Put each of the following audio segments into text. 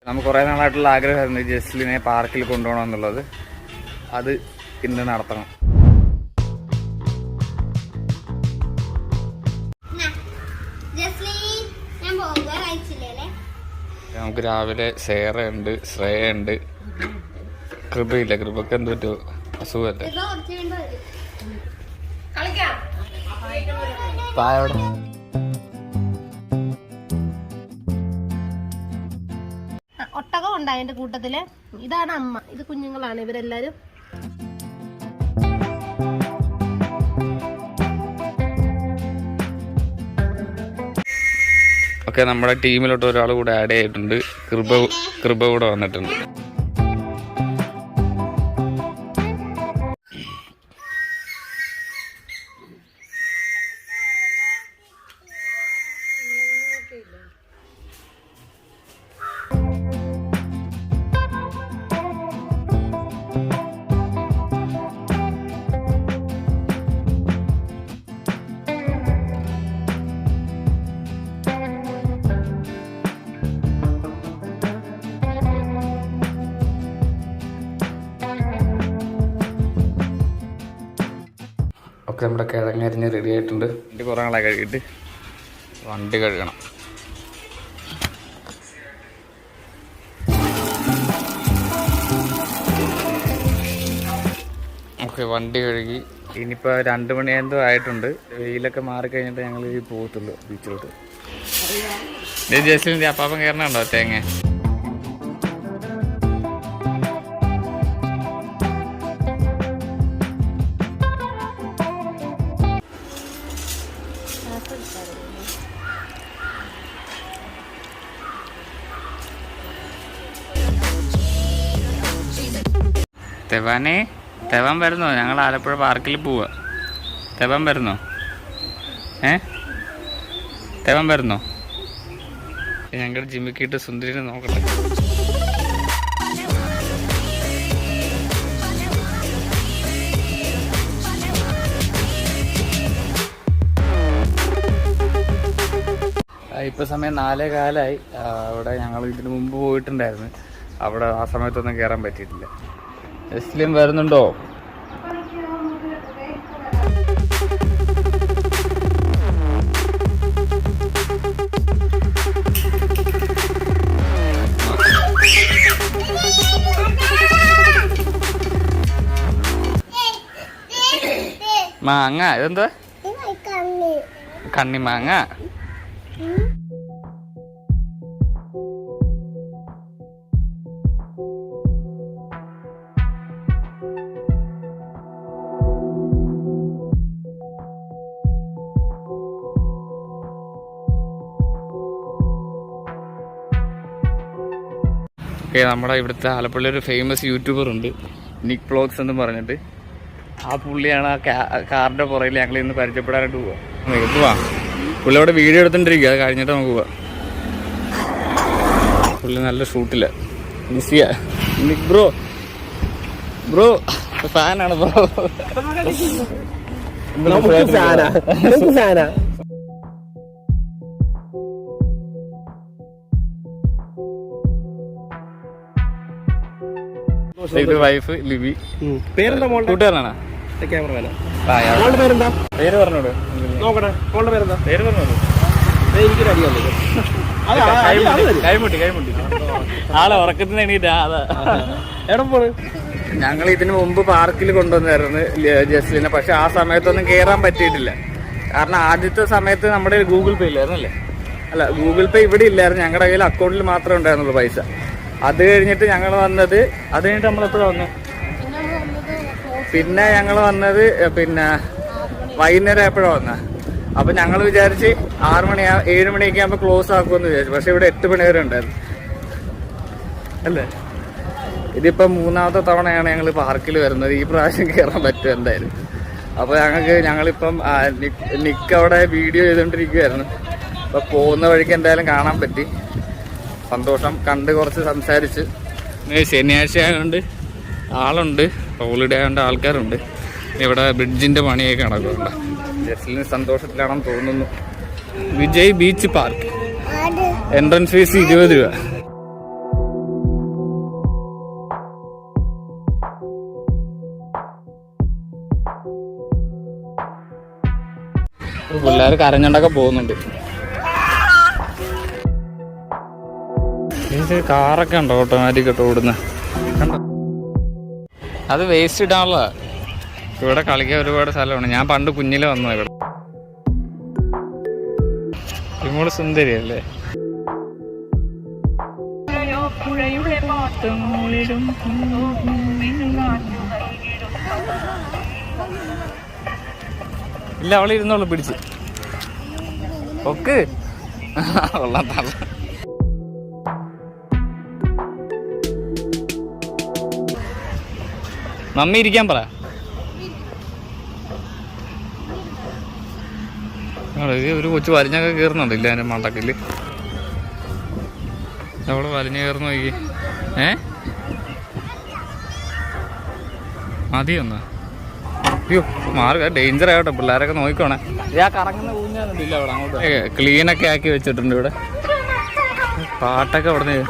നമുക്ക് കുറേ നാളായിട്ടുള്ള ആഗ്രഹമായിരുന്നു ജസ്ലിനെ പാർക്കിൽ കൊണ്ടുപോകണം എന്നുള്ളത്. അത് ഇന്ന് നടത്തണം. നമുക്ക് രാവിലെ സേറയുണ്ട്, ശ്രേയുണ്ട്, കൃപയില്ല. കൃപക്ക് എന്ത് പറ്റുമോ, അസുഖമല്ലേ. പായോടെ ഒട്ടകം ഉണ്ട് അതിന്റെ കൂട്ടത്തില്. ഇതാണ് അമ്മ, ഇത് കുഞ്ഞുങ്ങളാണ് ഇവരെല്ലാരും. ഓക്കെ, നമ്മുടെ ടീമിലോട്ട് ഒരാൾ കൂടെ ആഡ് ചെയ്തിട്ടുണ്ട്. കൃപ കൂടെ വന്നിട്ടുണ്ട്. ഒക്കെ നമ്മുടെ കിഴങ്ങരിഞ്ഞ് റെഡി ആയിട്ടുണ്ട്. വണ്ടി കുറേ നാളെ കഴുകിയിട്ട് വണ്ടി കഴുകണം. ഓക്കെ, വണ്ടി കഴുകി. ഇനിയിപ്പോൾ 2 മണി എന്തോ ആയിട്ടുണ്ട്. വെയിലൊക്കെ മാറിക്കഴിഞ്ഞിട്ട് ഞങ്ങൾ ഈ പോകത്തുള്ളൂ ബീച്ചിലോട്ട്. ജസ്ലിൻ്റെ അപ്പാപ്പൻ കയറണുണ്ടോ തേങ്ങ? തെവാൻ വരുന്നോ? ഞങ്ങൾ ആലപ്പുഴ പാർക്കിൽ പോവാ. തെവാൻ വരുന്നോ? തെവാൻ വരുന്നോ? ഞങ്ങളുടെ ജിമ്മിക്കിട്ട് സുന്ദരിനെ നോക്കട്ടെ. ഇപ്പോൾ സമയം 4:15. അവിടെ ഞങ്ങൾ ഇതിന് മുമ്പ് പോയിട്ടുണ്ടായിരുന്നു. അവിടെ ആ സമയത്തൊന്നും കയറാൻ പറ്റിയിട്ടില്ല. ജസ്ലിൻ വരുന്നുണ്ടോ? മാങ്ങ, ഇതെന്താ? കണ്ണി മാങ്ങ. നമ്മുടെ ഇവിടുത്തെ ആലപ്പുഴ ഒരു ഫേമസ് യൂട്യൂബർ ഉണ്ട്, നിക് വ്ളോഗ്സ് എന്ന് പറഞ്ഞിട്ട്. ആ പുള്ളിയാണ് ആ കാറിൻ്റെ പുറകിൽ ഞങ്ങൾ ഇന്ന് പരിചയപ്പെടാനായിട്ട് പോവാ. പുള്ളി അവിടെ വീഡിയോ എടുത്തോണ്ടിരിക്കുക. അത് കഴിഞ്ഞിട്ട് നമുക്ക് പോവാം. പുള്ളി നല്ല ഷൂട്ടില്ല, ബിസിയാ. നിക് ബ്രോ ഫാനാണ് ബ്രോ. ഇത് വൈഫ് ലിബി. പേരെന്താ? കൂട്ടുകാരനാണ്. പേര് പറഞ്ഞോട്. പേര് പറഞ്ഞോട്. കൈമുട്ടി ആളെ ഉറക്കത്തിന് എണീറ്റാ. അതാ ഞങ്ങൾ ഇതിനു മുമ്പ് പാർക്കിൽ കൊണ്ടുവന്നായിരുന്നു ജസ്ലിനെ. പക്ഷെ ആ സമയത്തൊന്നും കയറാൻ പറ്റിയിട്ടില്ല. കാരണം ആദ്യത്തെ സമയത്ത് നമ്മുടെ ഗൂഗിൾ പേ ഇല്ലായിരുന്നല്ലേ? അല്ല, ഗൂഗിൾ പേ ഇവിടെ ഇല്ലായിരുന്നു. ഞങ്ങളുടെ കയ്യിൽ അക്കൗണ്ടിൽ മാത്രമേ ഉണ്ടായിരുന്നുള്ളൂ പൈസ. അത് കഴിഞ്ഞിട്ട് ഞങ്ങൾ വന്നത്, അത് കഴിഞ്ഞിട്ട് നമ്മളെപ്പോഴാണ് വന്നത്? പിന്നെ ഞങ്ങൾ വന്നത് വൈകുന്നേരം എപ്പോഴാണ് വന്നത്. അപ്പം ഞങ്ങൾ വിചാരിച്ച് 7 മണിയൊക്കെ ആകുമ്പോൾ ക്ലോസ് ആക്കുമെന്ന് വിചാരിച്ചു. പക്ഷെ ഇവിടെ 8 മണി വരെ ഉണ്ടായിരുന്നു അല്ലേ? ഇതിപ്പം 3ാമത്തെ തവണയാണ് ഞങ്ങൾ പാർക്കിൽ വരുന്നത്. ഈ പ്രാവശ്യം കയറാൻ പറ്റും എന്തായാലും. അപ്പോൾ ഞങ്ങളിപ്പം നിക്ക് അവിടെ വീഡിയോ ചെയ്തുകൊണ്ടിരിക്കുകയായിരുന്നു. അപ്പോൾ പോകുന്ന വഴിക്ക് എന്തായാലും കാണാൻ പറ്റി. സന്തോഷം. കണ്ട് കുറച്ച് സംസാരിച്ച്. ശനിയാഴ്ച ആയതുകൊണ്ട് ആളുണ്ട്, ഹോളിഡേ ആയതുകൊണ്ട് ആൾക്കാരുണ്ട്. ഇവിടെ ബ്രിഡ്ജിൻ്റെ പണിയൊക്കെ നടക്കുന്നുണ്ട്. ജസ്ലിന് സന്തോഷത്തിലാണെന്ന് തോന്നുന്നു. Vijay beach park. Entrance fees 20 രൂപ. പിള്ളേർ കരഞ്ഞോണ്ടൊക്കെ പോകുന്നുണ്ട്. ഇത് കാറൊക്കെ ഉണ്ടോ ഓട്ടോമാറ്റിക് ഇട്ട് ഓടുന്ന കണ്ടോ? അത് വേസ്റ്റ് ഇടാനുള്ളതാ. ഇവിടെ കളിക്കാൻ ഒരുപാട് സ്ഥലമാണ്. ഞാൻ പണ്ട് കുഞ്ഞിലെ വന്നു ഇവിടെ. ഇങ്ങോട്ട് സുന്ദരിയല്ലേ? ഇല്ല, അവളെ ഇരുന്നോളൂ പിടിച്ച് ഒക്കെ കൊള്ളാം. മമ്മി ഇരിക്കാൻ പറ. ഒരു കൊച്ചു വലിഞ്ഞൊക്കെ കയറുന്നുണ്ടല്ലേ അതിൻ്റെ മണ്ടക്കില്. അവള് വലിഞ്ഞു കയറുന്നു നോക്കി. മതിയൊന്ന്. അയ്യോ മാറുക, ഡേഞ്ചർ ആവട്ടെ, പിള്ളേരൊക്കെ നോക്കിക്കോണേ. ആ കറങ്ങുന്ന ഊഞ്ഞാലുണ്ടില്ല അവിടെ, അങ്ങോട്ട് ക്ലീനൊക്കെ ആക്കി വെച്ചിട്ടുണ്ട് ഇവിടെ. പാട്ടൊക്കെ അവിടെ നിന്ന്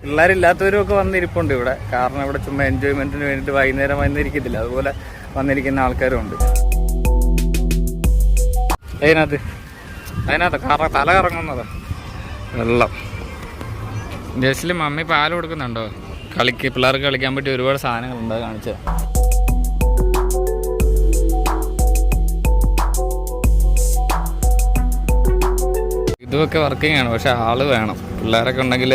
പിള്ളേരില്ലാത്തവരും ഒക്കെ വന്നിരിപ്പുണ്ട് ഇവിടെ. കാരണം ഇവിടെ ചുമ്മാ എൻജോയ്മെന്റിന് വേണ്ടിയിട്ട് വൈകുന്നേരം വന്നിരിക്കത്തില്ല, അതുപോലെ വന്നിരിക്കുന്ന ആൾക്കാരും ഉണ്ട്. അതിനകത്ത് തല കറങ്ങുന്നതാ വെള്ളം. ജസ്റ്റിൽ മമ്മി പാൽ കൊടുക്കുന്നുണ്ടോ? പിള്ളേർക്ക് കളിക്കാൻ പറ്റിയ ഒരുപാട് സാധനങ്ങളുണ്ട്, അത് കാണിച്ചത്. ഇതൊക്കെ വർക്കിംഗ് ആണ്, പക്ഷെ ആള് വേണം. പിള്ളേരൊക്കെ ഉണ്ടെങ്കിൽ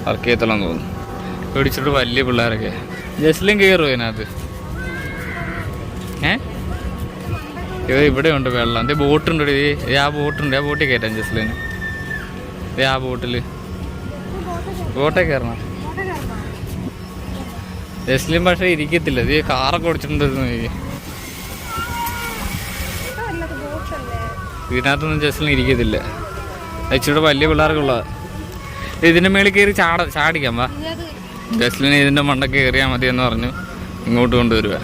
വർക്ക് ചെയ്യത്തുള്ളൂ തോന്നുന്നു. പിടിച്ചിട്ട് വലിയ പിള്ളേരൊക്കെ. ജസ്റ്റിലും കയറുമോ ഇതിനകത്ത്? ഇവിടെ ഉണ്ട് വെള്ളം. ഇത് ബോട്ടുണ്ട്. ആ ബോട്ടുണ്ട്, ആ ബോട്ടിൽ കയറ്റാം ജസ്ലിന്. ആ ബോട്ടിൽ ബോട്ടേ കയറണം. ജസ്ലിൻ പക്ഷേ ഇരിക്കത്തില്ല. ഇത് കാറൊക്കെ ഓടിച്ചിട്ടുണ്ടായിരുന്നു. ഇതിനകത്തൊന്നും ജസ്ലിൻ ഇരിക്കത്തില്ല. ഇച്ചിരി വലിയ പിള്ളേർക്കുള്ളതാ. ഇതിൻ്റെ മേളിൽ കയറി ചാടിക്കാൻ വാ. ജസ്ലിന് ഇതിൻ്റെ മണ്ടൊക്കെ കയറിയാൽ മതി എന്ന് പറഞ്ഞു ഇങ്ങോട്ട് കൊണ്ടുവരുക.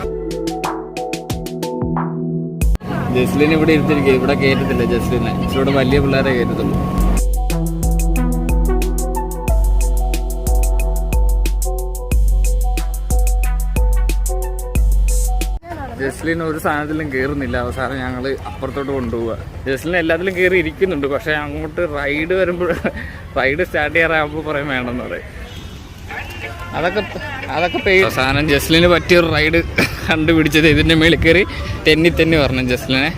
ജസ്ലിന് ഇവിടെ ഇരുത്തിരിക്കുക. ഇവിടെ കയറ്റത്തില്ല ജസ്ലിനെ. ഇവിടെ വലിയ പിള്ളേരെ കയറ്റത്തുള്ളൂ. ജസ്ലിൻ ഒരു സാധനത്തിലും കയറുന്നില്ല. അവസാനം ഞങ്ങൾ അപ്പുറത്തോട്ട് കൊണ്ടുപോവുക. ജസ്ലിൻ എല്ലാത്തിലും കയറി ഇരിക്കുന്നുണ്ട്, പക്ഷെ അങ്ങോട്ട് റൈഡ് വരുമ്പോൾ റൈഡ് സ്റ്റാർട്ട് ചെയ്യാറാകുമ്പോൾ പറയും വേണമെന്ന് പറയും. അതൊക്കെ അവസാനം ജസ്ലിന് പറ്റിയൊരു റൈഡ് കണ്ടുപിടിച്ചത് ഇതിൻ്റെ മേളിൽ കയറി തെന്നി പറഞ്ഞു ജസ്ലിനെ.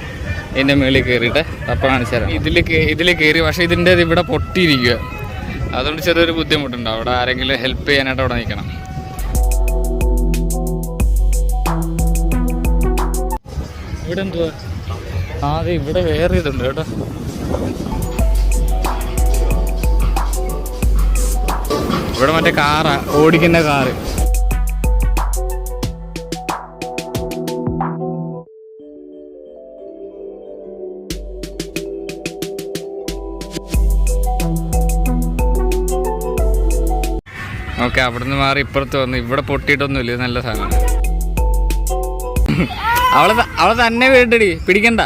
ഇതിൻ്റെ മേളിൽ കയറിയിട്ട് അപ്പം കാണിച്ചു തരാം. ഇതിൽ കയറി, പക്ഷേ ഇതിൻ്റെ ഇവിടെ പൊട്ടിയിരിക്കുക. അതുകൊണ്ട് ചെറിയൊരു ബുദ്ധിമുട്ടുണ്ട്. അവിടെ ആരെങ്കിലും ഹെൽപ്പ് ചെയ്യാനായിട്ട് അവിടെ നിൽക്കണം. ഇവിടെ എന്തുവാ? അതെ, ഇവിടെ വേറെ ഇതുണ്ട് കേട്ടോ. ഇവിടെ മറ്റേ കാറാ, ഓടിക്കുന്ന കാറ്. ഓക്കെ, അവിടുന്ന് മാറി ഇപ്പുറത്ത് വന്നു. ഇവിടെ പൊട്ടിയിട്ടൊന്നുമില്ല, ഇത് നല്ല സാധനം. അവളെ തന്നെ വേണ്ടടി. പിടിക്കണ്ട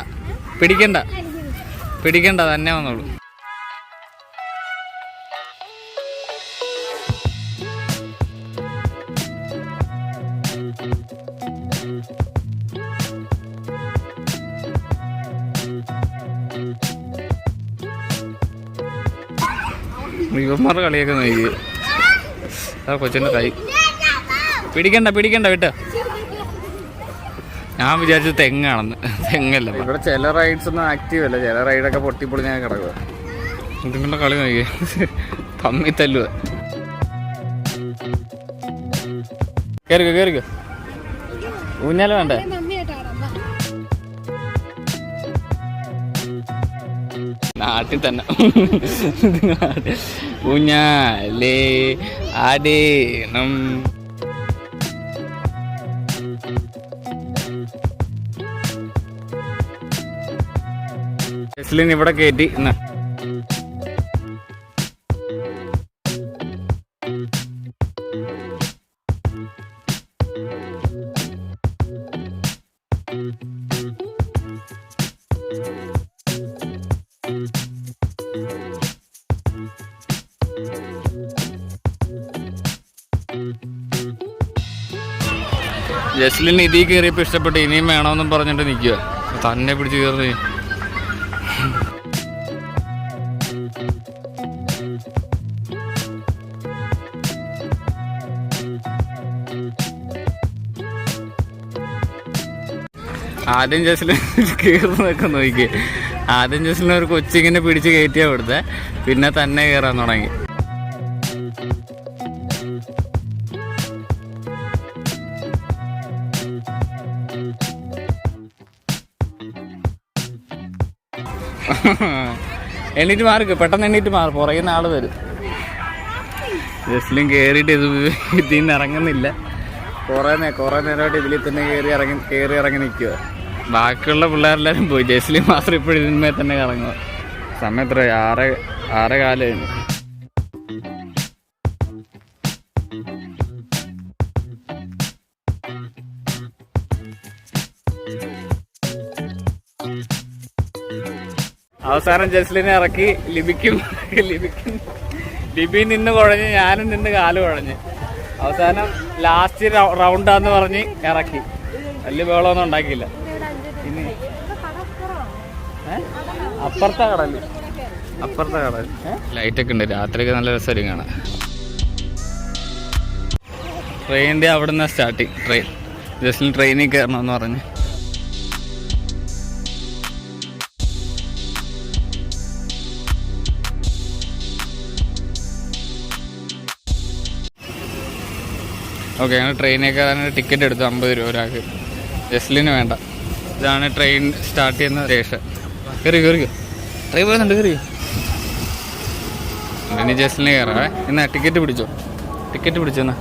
തന്നെ വന്നോളൂ. ഇവന്മാരുടെ കളിയൊക്കെ നോക്കി. കൊച്ചിൻ്റെ കൈ പിടിക്കണ്ട വിട്ടോ. ഞാൻ വിചാരിച്ചത് തെങ്ങാണെന്ന്. തെങ്ങല്ല. ഇവിടെ ചില റൈഡ്സ് ഒന്നും ആക്റ്റീവ് അല്ല. ചില റൈഡൊക്കെ പൊട്ടിപ്പൊളി ഞാൻ കിടക്കുക. നിങ്ങളുടെ കളി നോക്കിയേ, പമ്മി തല്ലുക. കേറിക്കോ. ഊഞ്ഞാല വേണ്ടേ? നാട്ടിൽ തന്നെ ഊഞ്ഞാലേ ആടേണം. ജസ്ലിൻ ഇവിടെ കയറ്റി. ജസ്ലിന് ഇതിൽ കയറിയപ്പോൾ ഇഷ്ടപ്പെട്ട് ഇനിയും വേണമെന്നും പറഞ്ഞിട്ട് നിൽക്കുക. തന്നെ പിടിച്ച് കയറി. ആദ്യം ജസ്ലിൻ കയറുന്നതൊക്കെ നോക്കി. ആദ്യം ജസ്ലിന് ഒരു കൊച്ചിങ്ങനെ പിടിച്ച് കയറ്റിയാ കൊടുത്തേ, പിന്നെ തന്നെ കയറാൻ തുടങ്ങി. എണീറ്റ് മാർക്ക്, പെട്ടെന്ന് എണീറ്റ് മാറും, പുറകിൽ ആള് വരും. ജസ്ലിൻ കയറിയിട്ട് ഇതിൽ നിന്ന് ഇറങ്ങുന്നില്ല. കുറേ നേരമായിട്ട് ഇതിൽ തന്നെ കയറി ഇറങ്ങി നിൽക്കുക. ബാക്കിയുള്ള പിള്ളേരെല്ലാവരും പോയി, ജസ്ലിൻ മാത്രം ഇപ്പോഴും ഇതിന്മേ തന്നെ കറങ്ങുക. സമയം എത്ര? 6:15. അവസാനം ജസ്ലിനെ ഇറക്കി. ലിബി നിന്ന് കുഴഞ്ഞ്, ഞാനും നിന്ന് കാല് കുഴഞ്ഞ്. അവസാനം ലാസ്റ്റ് റൗണ്ടാന്ന് പറഞ്ഞ് ഇറക്കി. വലിയ ബഹളമൊന്നും ഉണ്ടാക്കിയില്ല. ഇനി അപ്പുറത്തെ കടൽ ലൈറ്റൊക്കെ ഉണ്ട്. രാത്രിയൊക്കെ നല്ല രസമായിരിക്കും കാണാൻ. ട്രെയിനിൻ്റെ അവിടെ നിന്ന് സ്റ്റാർട്ടിങ്. ജസ്റ്റിന് ട്രെയിനിൽ കയറണമെന്ന് പറഞ്ഞ്. ഓക്കെ, ഞങ്ങൾ ട്രെയിനിൽ കയറാൻ ടിക്കറ്റ് എടുത്തു. 50 രൂപ ഒരാൾക്ക്. ജസ്ലിന് വേണ്ട. ഇതാണ് ട്രെയിൻ സ്റ്റാർട്ട് ചെയ്യുന്ന സ്റ്റേഷൻ. കയറിയോ ട്രെയിൻ പോകുന്നുണ്ട്, കയറിയോ. ഇനി ജസ്ലിന് കയറാവേ. എന്നാ ടിക്കറ്റ് പിടിച്ചോന്നാ.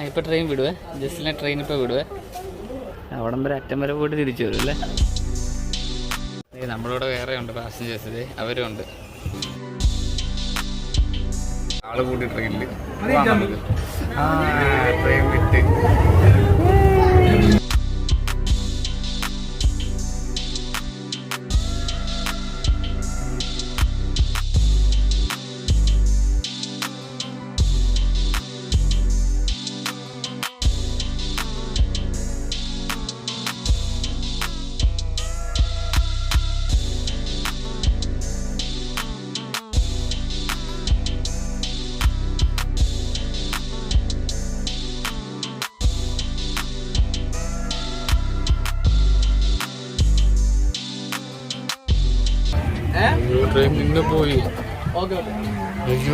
ഇപ്പം ട്രെയിൻ വിടുവേ. ജസ്റ്റിനെ ട്രെയിൻ ഇപ്പോൾ വിടുവേ. അവിടം വരെ അറ്റം വരെ പോയിട്ട് തിരിച്ചു വരും അല്ലേ. നമ്മളിവിടെ വേറെ ഉണ്ട് പാസഞ്ചേഴ്സ്, അവരും ഉണ്ട്. ആള് കൂടി ട്രെയിനിൽ. ട്രെയിൻ വിട്ട്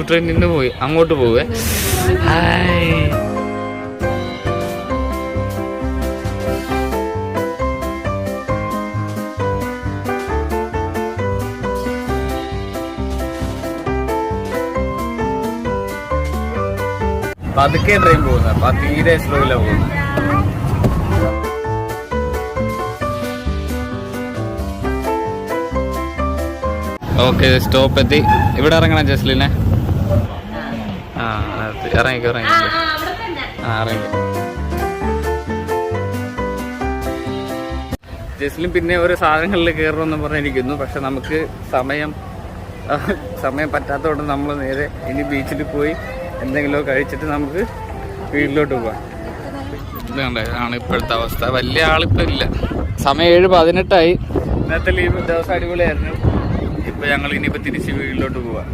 ട്രെയിൻ നിന്ന് പോയി. അങ്ങോട്ട് പോവേ. പതുക്കെ ട്രെയിൻ പോകുന്നത്, തീരെ സ്ലോയിലാണ് പോകുന്നത്. ഓക്കെ, സ്റ്റോപ്പ് എത്തി. ഇവിടെ ഇറങ്ങണം ജസ്ലിനെ. ഇറങ്ങി. ജസ്ലിൻ പിന്നെ ഓരോ സാധനങ്ങളിൽ കയറണമെന്ന് പറഞ്ഞിരിക്കുന്നു. പക്ഷെ നമുക്ക് സമയം പറ്റാത്തതുകൊണ്ട് നമ്മൾ നേരെ ഇനി ബീച്ചിൽ പോയി എന്തെങ്കിലുമൊക്കെ കഴിച്ചിട്ട് നമുക്ക് വീട്ടിലോട്ട് പോവാം. ഇതാണ് ഇപ്പോഴത്തെ അവസ്ഥ. വലിയ ആളിപ്പോൾ ഇല്ല. സമയം 7:18. ഇന്നത്തെ ലീവ് ദിവസം അടിപൊളിയായിരുന്നു. ഇപ്പൊ ഞങ്ങൾ ഇനിയിപ്പോ തിരിച്ച് വീട്ടിലോട്ട് പോവാം.